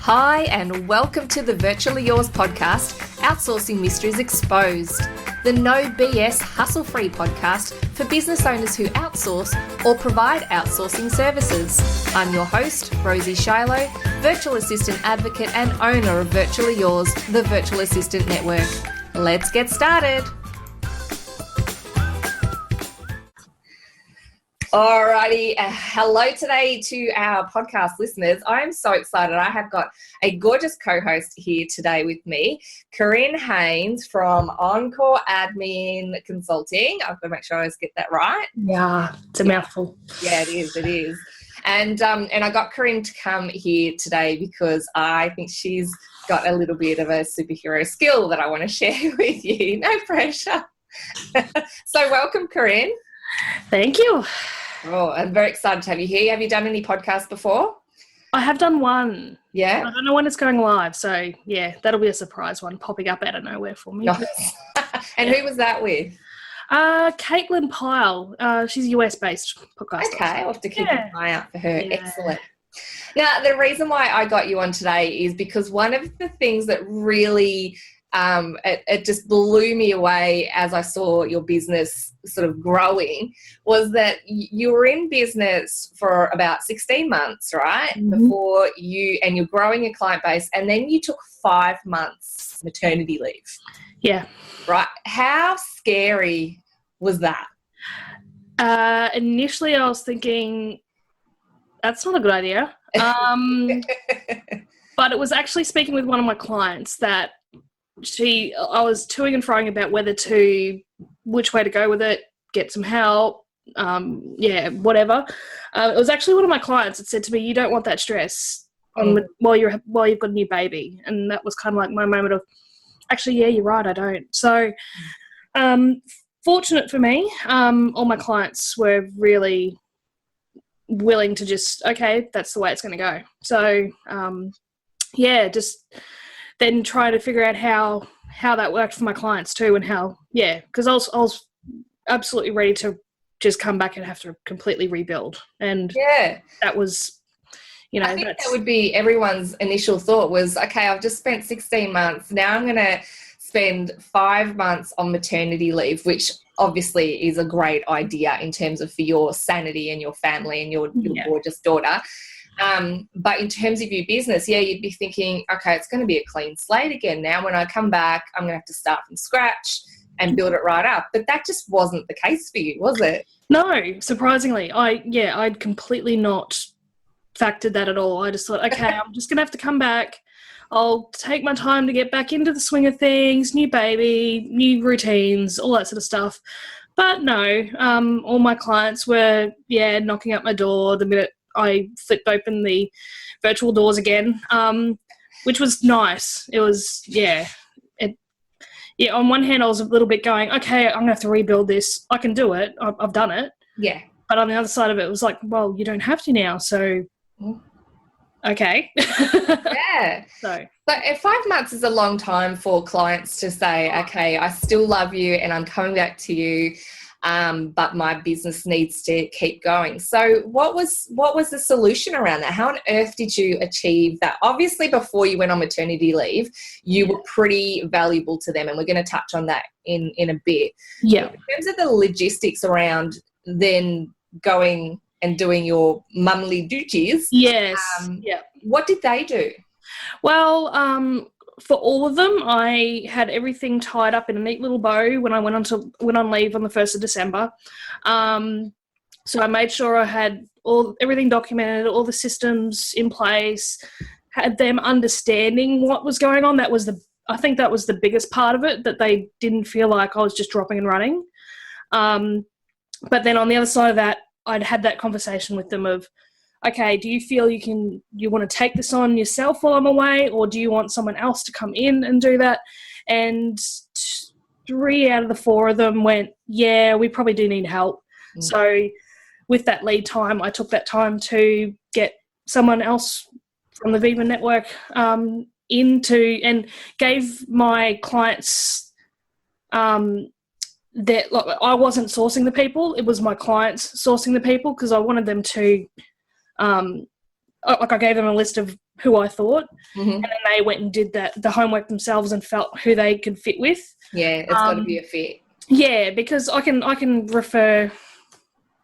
Hi, and welcome to the Virtually Yours podcast, Outsourcing Mysteries Exposed, the no BS hustle-free podcast for business owners who outsource or provide outsourcing services. I'm your host, Rosie Shiloh, virtual assistant advocate and owner of Virtually Yours, the virtual assistant network. Let's get started. Alrighty, hello today to our podcast listeners. I'm so excited. I have got a gorgeous co-host here today with me, Korryn Haines from Encore Admin Consulting. I've got to make sure I always get that right. Yeah, it's a mouthful. Yeah, it is. And I got Korryn to come here today because I think she's got a little bit of a superhero skill that I want to share with you. No pressure. So welcome, Korryn. Thank you. Oh, I'm very excited to have you here. Have you done any podcasts before? I have done one. Yeah. I don't know when it's going live. So, yeah, that'll be a surprise one popping up out of nowhere for me. Nice. And who was that with? Caitlin Pyle. She's a US-based podcaster. Okay, I'll have to keep an eye out for her. Yeah. Excellent. Now, the reason why I got you on today is because one of the things that really it just blew me away as I saw your business sort of growing was that you were in business for about 16 months, right? Mm-hmm. Before you're growing your client base, and then you took 5 months maternity leave. Yeah. Right. How scary was that? Initially, I was thinking, that's not a good idea. But it was actually speaking with one of my clients that I was toing and froing about which way to go with it, get some help, whatever. It was actually one of my clients that said to me, you don't want that stress while you've got a new baby. And that was kind of like my moment of, actually, yeah, you're right, I don't. So fortunate for me, all my clients were really willing to just, okay, that's the way it's going to go. So, just then try to figure out how that worked for my clients too, and because I was absolutely ready to just come back and have to completely rebuild. And that was, I think that would be everyone's initial thought was, okay, I've just spent 16 months. Now I'm going to spend 5 months on maternity leave, which obviously is a great idea in terms of for your sanity and your family and your gorgeous daughter. But in terms of your business, you'd be thinking, okay, it's going to be a clean slate again. Now when I come back, I'm going to have to start from scratch and build it right up. But that just wasn't the case for you, was it? No, surprisingly. I'd completely not factored that at all. I just thought, okay, I'm just going to have to come back. I'll take my time to get back into the swing of things, new baby, new routines, all that sort of stuff. But no, all my clients were, knocking at my door the minute I flipped open the virtual doors again, which was nice. It was, on one hand, I was a little bit going, okay, I'm going to have to rebuild this. I can do it. I've done it. Yeah. But on the other side of it was like, well, you don't have to now. So, okay. Yeah. But 5 months is a long time for clients to say, okay, I still love you and I'm coming back to you. But my business needs to keep going. So what was the solution around that? How on earth did you achieve that? Obviously, before you went on maternity leave, you were pretty valuable to them, and we're going to touch on that in a bit. Yeah. In terms of the logistics around then going and doing your mumly duties, yes, what did they do? Well, for all of them, I had everything tied up in a neat little bow when I went on leave on the 1st of December. So I made sure I had everything documented, all the systems in place, had them understanding what was going on. I think that was the biggest part of it, that they didn't feel like I was just dropping and running. But then on the other side of that, I'd had that conversation with them of, okay, do you feel you want to take this on yourself while I'm away, or do you want someone else to come in and do that? And 3 out of the 4 of them went, yeah, we probably do need help. Mm. So with that lead time, I took that time to get someone else from the Viva network into, and gave my clients that, like, I wasn't sourcing the people, it was my clients sourcing the people, because I wanted them to I gave them a list of who I thought, Mm-hmm. and then they went and did the homework themselves and felt who they could fit with. Yeah, it's got to be a fit. Yeah, because I can refer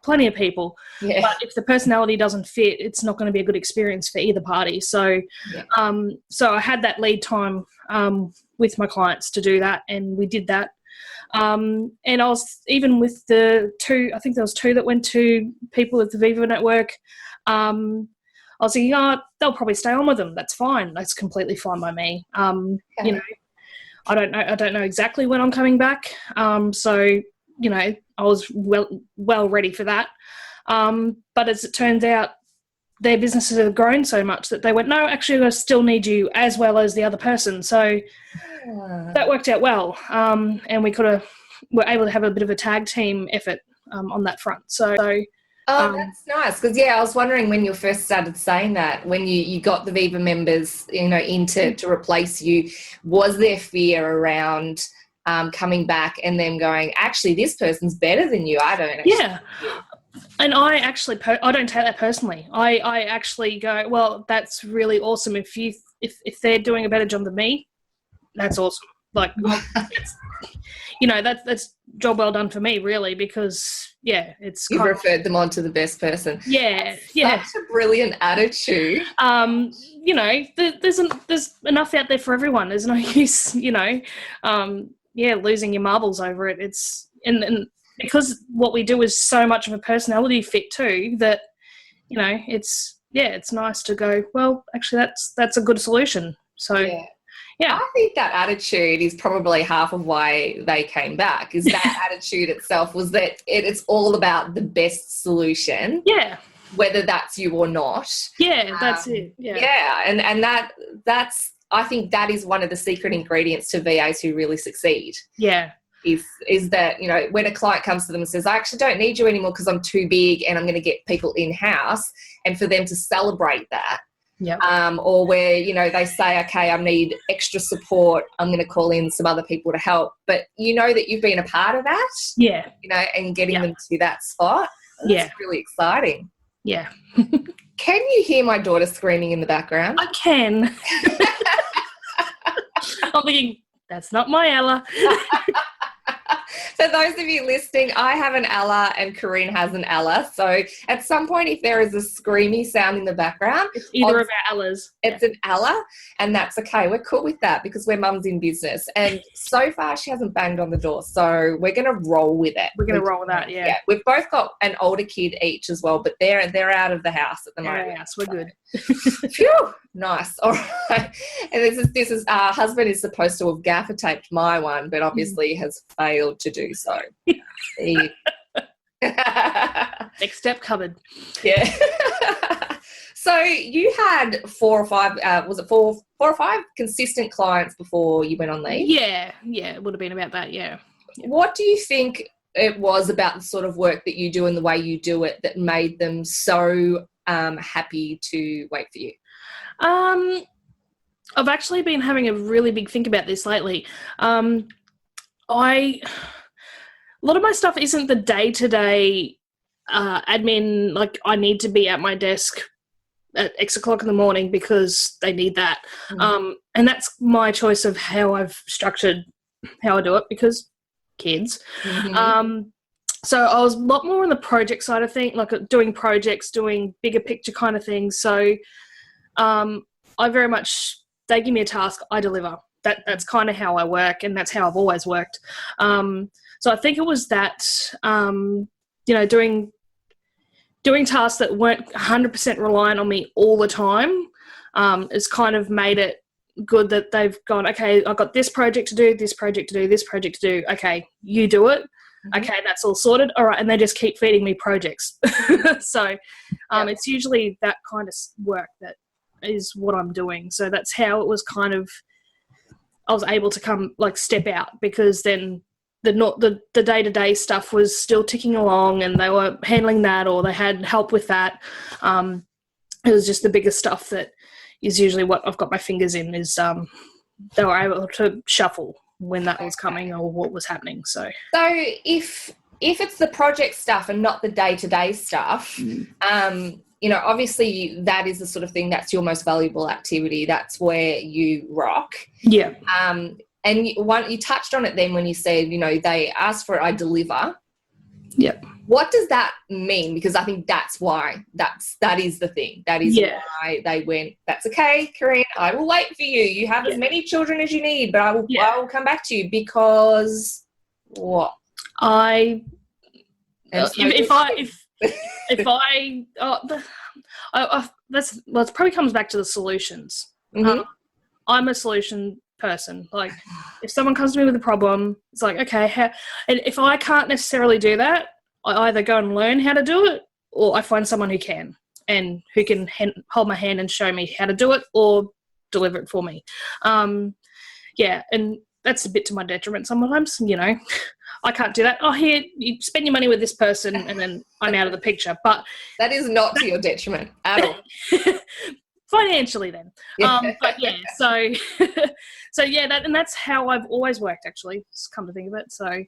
plenty of people, but if the personality doesn't fit, it's not going to be a good experience for either party. So, so I had that lead time with my clients to do that, and we did that. And I was even with the two, I think there was two that went to people at the Viva network. I was thinking, they'll probably stay on with them. That's fine. That's completely fine by me. You know, I don't know exactly when I'm coming back. So, you know, I was well ready for that. But as it turns out, their businesses have grown so much that they went, no, actually, I still need you as well as the other person. So that worked out well. And we were able to have a bit of a tag team effort on that front. So that's nice, because I was wondering when you first started saying that, when you got the Viva members, you know, in to replace you, was there fear around coming back and them going, actually, this person's better than you? I don't actually. Yeah. And I actually, I don't take that personally. I actually go, well, that's really awesome. If they're doing a better job than me, that's awesome. Like, you know, that's job well done for me, really, because it's you've referred them on to the best person. Yeah. Such a brilliant attitude. You know, there's enough out there for everyone. There's no use, you know, losing your marbles over it. It's and because what we do is so much of a personality fit too, that, you know, it's nice to go, well, actually that's a good solution. So yeah. I think that attitude is probably half of why they came back, is that attitude itself was that it's all about the best solution. Yeah. Whether that's you or not. Yeah, that's it. Yeah. Yeah. And that's, I think that is one of the secret ingredients to VAs who really succeed. Yeah. Is that, you know, when a client comes to them and says, I actually don't need you anymore because I'm too big and I'm going to get people in-house, and for them to celebrate that. Yep. Or where, you know, they say, okay, I need extra support, I'm going to call in some other people to help. But you know that you've been a part of that. Yeah. You know, and getting them to that spot. That's really exciting. Yeah. Can you hear my daughter screaming in the background? I can. I'm thinking, that's not my Ella. For those of you listening, I have an Ella and Korryn has an Ella. So at some point, if there is a screamy sound in the background, it's either of our Ellas. It's an Ella, and that's okay. We're cool with that because we're mums in business. And so far, she hasn't banged on the door. So we're going to roll with it. We're going to roll with that, yeah. We've both got an older kid each as well, but they're out of the house at the moment. Yes, we're good. Phew, nice. All right. And this is our husband is supposed to have gaffer taped my one, but obviously has failed to do so. Next step covered. Yeah. So you had 4 or 5, was it 4 or 5 consistent clients before you went on leave? Yeah, it would have been about that, yeah. What do you think it was about the sort of work that you do and the way you do it that made them so happy to wait for you? I've actually been having a really big think about this lately. A lot of my stuff isn't the day-to-day admin, like I need to be at my desk at X o'clock in the morning because they need that. And that's my choice of how I've structured how I do it, because kids. So I was a lot more on the project side of things, like doing projects, doing bigger picture kind of things. So I very much, they give me a task, I deliver. That's kind of how I work, and that's how I've always worked. So I think it was that, you know, doing tasks that weren't 100% reliant on me all the time has kind of made it good that they've gone, okay, I've got this project to do, this project to do, this project to do. Okay, you do it. Okay, that's all sorted. All right, and they just keep feeding me projects. So it's usually that kind of work that is what I'm doing. So that's how it was kind of, I was able to step out, because then the day-to-day stuff was still ticking along and they were handling that, or they had help with that. It was just the bigger stuff that is usually what I've got my fingers in, is they were able to shuffle when that was coming or what was happening. So if it's the project stuff and not the day-to-day stuff, obviously that is the sort of thing that's your most valuable activity. That's where you rock. Yeah. And you touched on it then when you said, they ask for it, I deliver. Yep. What does that mean? Because I think that's why that is the thing. That is why they went, that's okay, Korryn, I will wait for you. You have as many children as you need, but I will come back to you because what? It probably comes back to the solutions. Mm-hmm. I'm a solution person. Like, if someone comes to me with a problem, it's like, okay, and if I can't necessarily do that, I either go and learn how to do it, or I find someone who can, and who can hold my hand and show me how to do it or deliver it for me. And that's a bit to my detriment sometimes. I can't do that. Oh, here, you spend your money with this person, and then I'm out of the picture. But that is not to your detriment at all. Financially, then. But yeah, so that's how I've always worked. Actually, just come to think of it. So,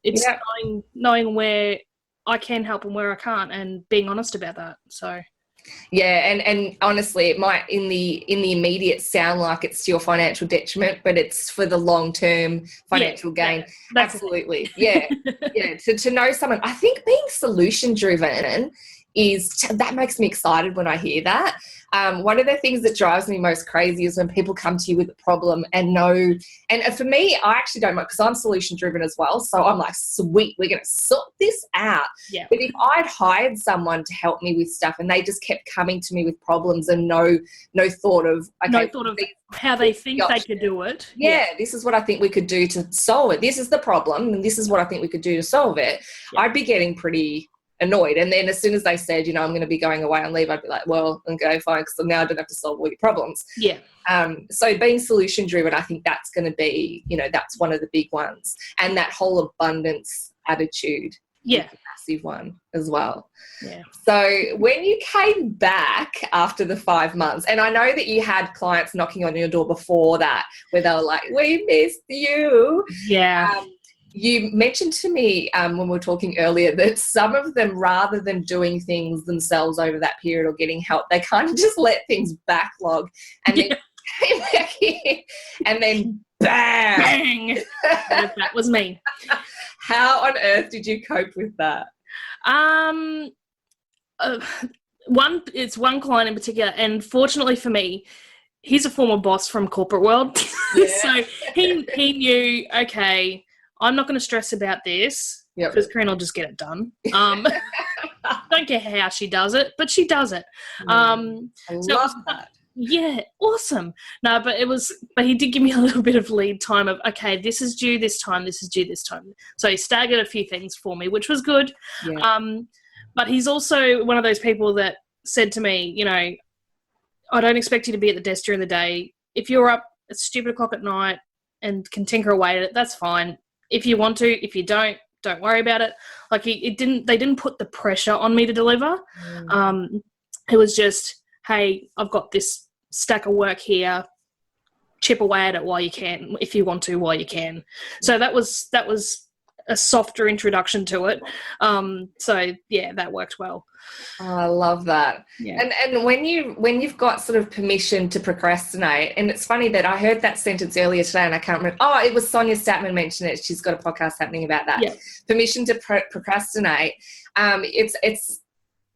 it's knowing where I can help and where I can't, and being honest about that. So. Yeah, and honestly, it might in the immediate sound like it's to your financial detriment, but it's for the long-term financial gain. Absolutely. Yeah. To know someone, I think being solution-driven that makes me excited when I hear that. One of the things that drives me most crazy is when people come to you with a problem and for me, I actually don't mind because I'm solution driven as well. So I'm like, sweet, we're going to sort this out. Yeah. But if I'd hired someone to help me with stuff and they just kept coming to me with problems and no thought of how they think they could do it. Yeah, this is what I think we could do to solve it. This is the problem and this is what I think we could do to solve it. Yeah. I'd be getting pretty annoyed. And then as soon as they said, I'm going to be going away on leave, I'd be like, well, okay, fine, because now I don't have to solve all your problems. Yeah. So being solution driven, I think that's going to be, that's one of the big ones. And that whole abundance attitude is a massive one as well. Yeah. So when you came back after the 5 months, and I know that you had clients knocking on your door before that where they were like, we missed you. Yeah. You mentioned to me when we were talking earlier that some of them, rather than doing things themselves over that period or getting help, they kind of just let things backlog and then came back here and then bang. That was me. How on earth did you cope with that? It's one client in particular, and fortunately for me, he's a former boss from corporate world. Yeah. So he knew, okay, I'm not going to stress about this because Korryn will just get it done. Don't care how she does it, but she does it. I love that. Yeah, awesome. No, but he did give me a little bit of lead time of, okay, this is due this time, this is due this time. So he staggered a few things for me, which was good. Yeah. But he's also one of those people that said to me, I don't expect you to be at the desk during the day. If you're up at stupid o'clock at night and can tinker away at it, that's fine. If you want to, if you don't worry about it. Like they didn't put the pressure on me to deliver. It was just, hey, I've got this stack of work here. Chip away at it while you can, if you want to, while you can. So that was a softer introduction to it. So yeah, that worked well. Oh, I love that. Yeah. And when you've got sort of permission to procrastinate, and it's funny that I heard that sentence earlier today and I can't remember. Oh, it was Sonia Statman mentioned it. She's got a podcast happening about that. Yeah. Permission to procrastinate.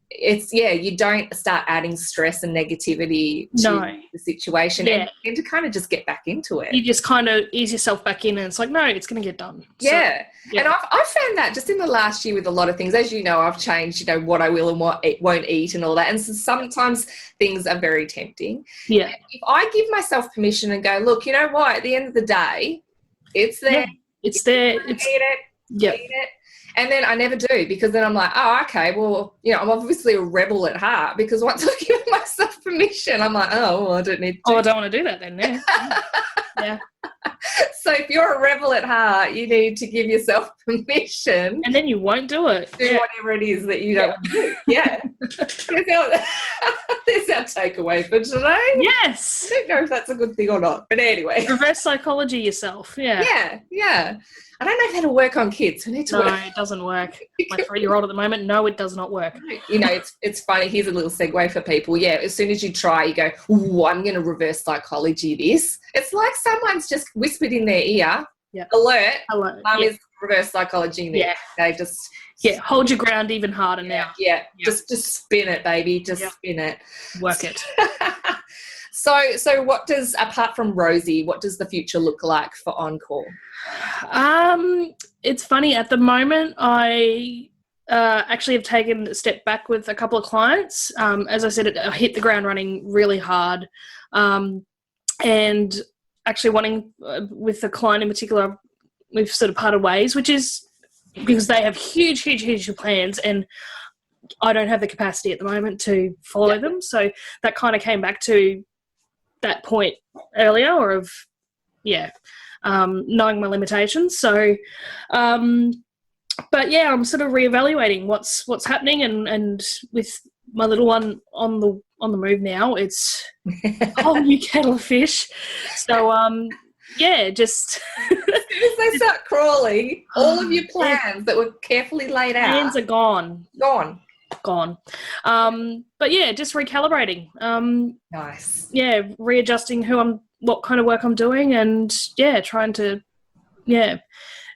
It's you don't start adding stress and negativy to the situation and to kind of just get back into it. You just kind of ease yourself back in and it's like, no, it's going to get done. Yeah. So, and I've found that just in the last year with a lot of things. As you know, I've changed, what I will and what I won't eat and all that. And so sometimes things are very tempting. Yeah. And if I give myself permission and go, look, you know what, at the end of the day, it's there. Yeah, it's there. Eat it. Eat it. And then I never do because then I'm like, oh, okay, well, I'm obviously a rebel at heart because once I give myself permission, I'm like, oh, well, I don't need to. Oh, I don't want to do that then. Yeah. Yeah. So if you're a rebel at heart, you need to give yourself permission. And then you won't do it. Do whatever it is that you don't want to do. Yeah. There's our takeaway for today. Yes. I don't know if that's a good thing or not. But anyway. Reverse psychology yourself. Yeah. Yeah. I don't know how to work on kids. We need to work. It doesn't work. My 3-year-old at the moment, no, it does not work. You know, it's funny. Here's a little segue for people. Yeah, as soon as you try, you go, ooh, I'm going to reverse psychology this. It's like someone's just whispered in their ear, alert, mum is reverse psychology this. Yeah. They just... Yeah, hold your ground even harder now. Yeah. Just spin it, baby. Just spin it. Work it. So what does, apart from Rosie, what does the future look like for Encore? It's funny. At the moment, I actually have taken a step back with a couple of clients. As I said, I hit the ground running really hard. And actually wanting, with the client in particular, we've sort of parted ways, which is because they have huge plans and I don't have the capacity at the moment to follow them. So that kind of came back to that point earlier, or of knowing my limitations. So but yeah, I'm sort of reevaluating what's happening, and with my little one on the move now, it's a whole new kettle of fish. So just as soon as they start crawling, all of your plans that were carefully laid out, plans are gone. But yeah, just recalibrating. Nice. Yeah, readjusting what kind of work I'm doing, and trying to and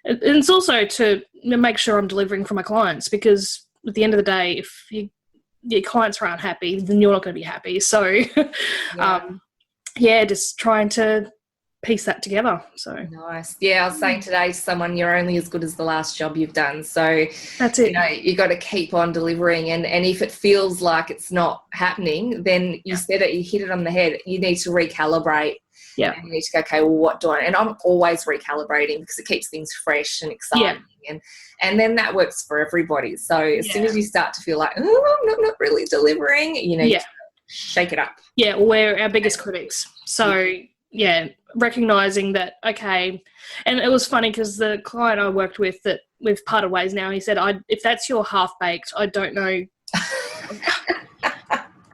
it's also to make sure I'm delivering for my clients, because at the end of the day, if your clients aren't happy, then you're not going to be happy. So just trying to piece that together. So nice. Yeah, I was saying today to someone, you're only as good as the last job you've done. So that's it. You know, you got to keep on delivering, and if it feels like it's not happening, then you said it, you hit it on the head. You need to recalibrate. Yeah. And you need to go, okay, well, what do I? And I'm always recalibrating because it keeps things fresh and exciting. Yeah. And then that works for everybody. So as soon as you start to feel like, oh, I'm not really delivering, you know, shake it up. Yeah, we're our biggest critics. So recognizing that, okay. And it was funny because the client I worked with that we've parted ways now, he said, if that's your half-baked, I don't know.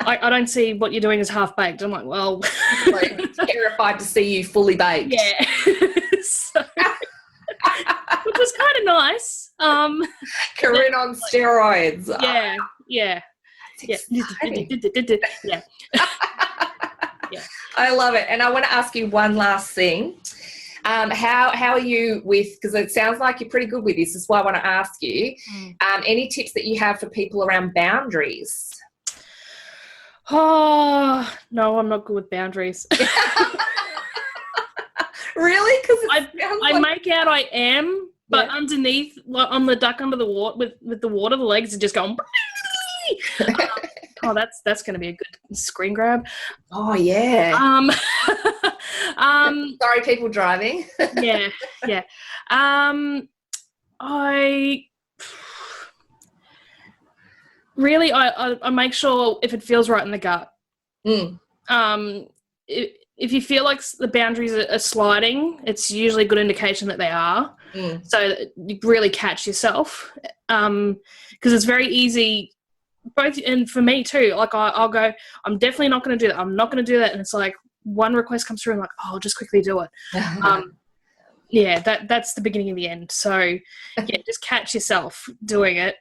I don't see what you're doing as half-baked. I'm like, well. Like, terrified to see you fully baked. Yeah. Which was kind of nice. Korryn on steroids. Yeah. I love it. And I want to ask you one last thing. How are you with, because it sounds like you're pretty good with this. That's why I want to ask you. Any tips that you have for people around boundaries? Oh, no, I'm not good with boundaries. Really? Because I make out I am, but underneath, like on the duck under the water, with the water, the legs are just going. That's going to be a good screen grab. Oh yeah. Sorry, people driving. yeah. I make sure if it feels right in the gut. If you feel like the boundaries are sliding, it's usually a good indication that they are. So you really catch yourself, because it's very easy. Both, and for me too, like I'll go, I'm definitely not going to do that. I'm not going to do that. And it's like one request comes through, I'm like, oh, I'll just quickly do it. That's the beginning of the end. So just catch yourself doing it.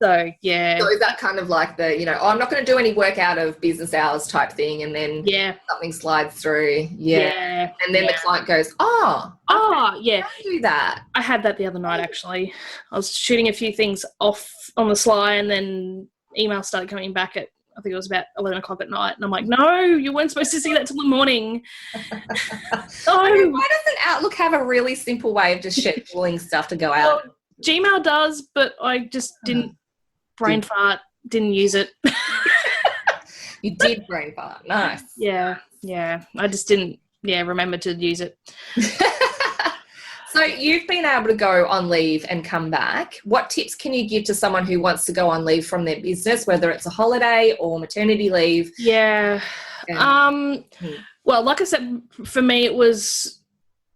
So is that kind of like the, I'm not going to do any work out of business hours type thing, and then something slides through. And then the client goes, do that. I had that the other night actually. I was shooting a few things off on the sly, and then emails started coming back at, I think it was about 11 o'clock at night. And I'm like, no, you weren't supposed to see that till the morning. Why doesn't Outlook have a really simple way of just scheduling stuff to go out? Well, Gmail does, but I just didn't brain fart, didn't use it. You did brain fart. Nice. Yeah. I just didn't, remember to use it. So you've been able to go on leave and come back. What tips can you give to someone who wants to go on leave from their business, whether it's a holiday or maternity leave? Well, like I said, for me it was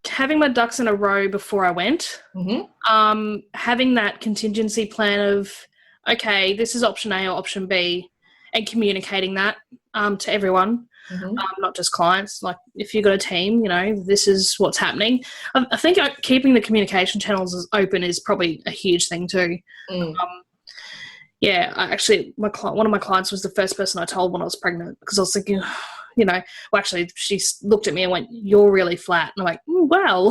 having my ducks in a row before I went, having that contingency plan of, okay, this is option A or option B, and communicating that to everyone, not just clients. Like if you've got a team, this is what's happening. I think keeping the communication channels open is probably a huge thing too. One of my clients was the first person I told when I was pregnant, because I was thinking, she looked at me and went, "You're really flat." And I'm like, well,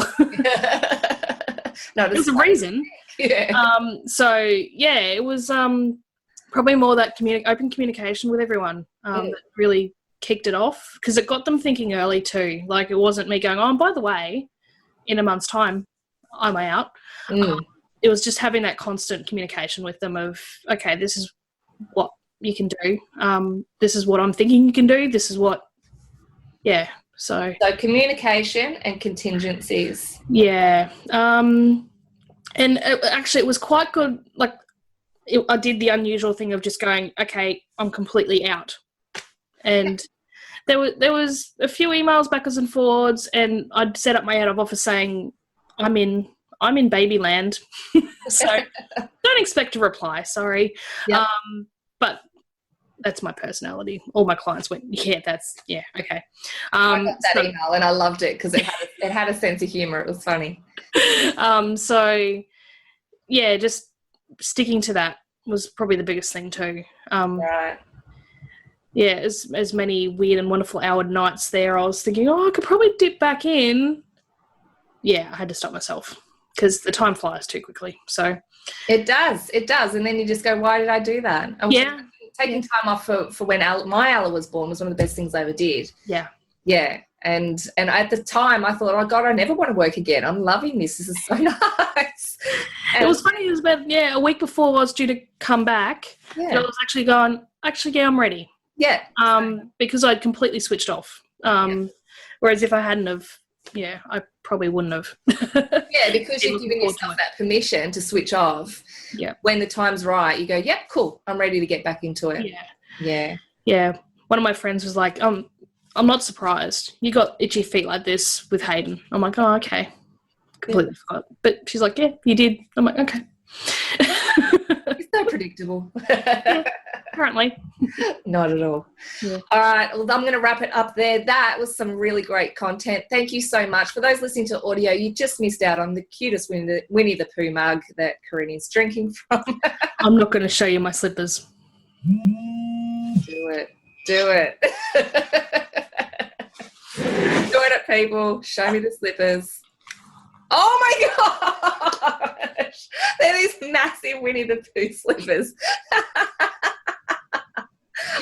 no, there's a reason. Yeah. It was probably more that open communication with everyone that really kicked it off, because it got them thinking early too. Like it wasn't me going, "Oh, and by the way, in a month's time, I'm out." It was just having that constant communication with them of, okay, this is what you can do. This is what I'm thinking you can do. This is what, So communication and contingencies. Yeah. And it was quite good. Like I did the unusual thing of just going, okay, I'm completely out. And there was a few emails backwards and forwards, and I'd set up my out of office saying, I'm in baby land. So don't expect a reply, sorry. Yep. But that's my personality. All my clients went, okay. I got that email and I loved it because it had a sense of humour. It was funny. Just sticking to that was probably the biggest thing too. Right. Yeah, as many weird and wonderful hour nights there, I was thinking, I could probably dip back in. Yeah, I had to stop myself because the time flies too quickly. So it does. And then you just go, why did I do that? Taking time off for when my Ella was born was one of the best things I ever did. Yeah. And at the time I thought, oh God, I never want to work again. I'm loving this. This is so nice. And it was funny. It was about a week before I was due to come back. Yeah. And I was actually going, I'm ready. Yeah. Because I'd completely switched off. Whereas if I hadn't have, I probably wouldn't have. Because you've given yourself that permission to switch off. Yeah. When the time's right, you go, yep, cool, I'm ready to get back into it. Yeah. One of my friends was like, I'm not surprised. You got itchy feet like this with Hayden. I'm like, oh, okay. Completely forgot. But she's like, yeah, you did. I'm like, okay. It's so predictable. Apparently. Not at all. Yeah. All right. Well, I'm going to wrap it up there. That was some really great content. Thank you so much. For those listening to audio, you just missed out on the cutest Winnie the Pooh mug that Korryn is drinking from. I'm not going to show you my slippers. Do it. Do it, people. Show me the slippers. Oh, my gosh. They're these massive Winnie the Pooh slippers.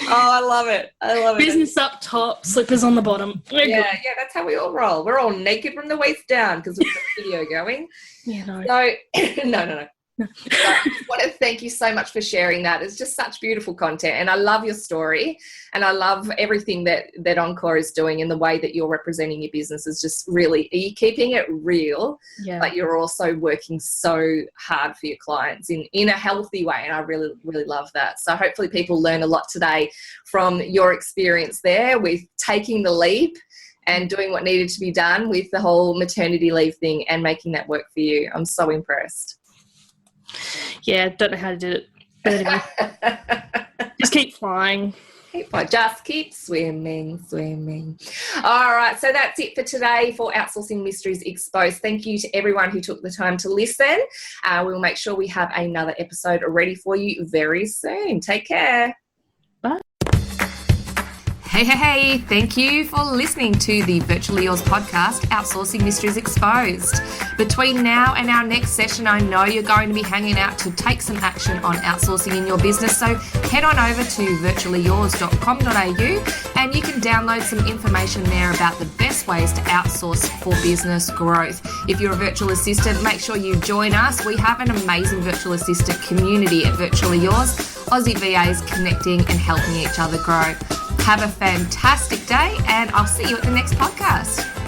Oh, I love it. Business up top, slippers on the bottom. Yeah, that's how we all roll. We're all naked from the waist down because we've got the video going. Yeah, no. So, no. I just want to thank you so much for sharing that. It's just such beautiful content, and I love your story, and I love everything that Encore is doing, and the way that you're representing your business is just really, you're keeping it real, but you're also working so hard for your clients in a healthy way, and I really, really love that. So hopefully people learn a lot today from your experience there with taking the leap and doing what needed to be done with the whole maternity leave thing and making that work for you. I'm so impressed. Yeah, don't know how to do it. But anyway, just keep flying. Just keep swimming. All right, so that's it for today for Outsourcing Mysteries Exposed. Thank you to everyone who took the time to listen. We'll make sure we have another episode ready for you very soon. Take care. Bye. Hey, thank you for listening to the Virtually Yours podcast, Outsourcing Mysteries Exposed. Between now and our next session, I know you're going to be hanging out to take some action on outsourcing in your business, so head on over to virtuallyyours.com.au and you can download some information there about the best ways to outsource for business growth. If you're a virtual assistant, make sure you join us. We have an amazing virtual assistant community at Virtually Yours, Aussie VAs connecting and helping each other grow. Have a fantastic day, and I'll see you at the next podcast.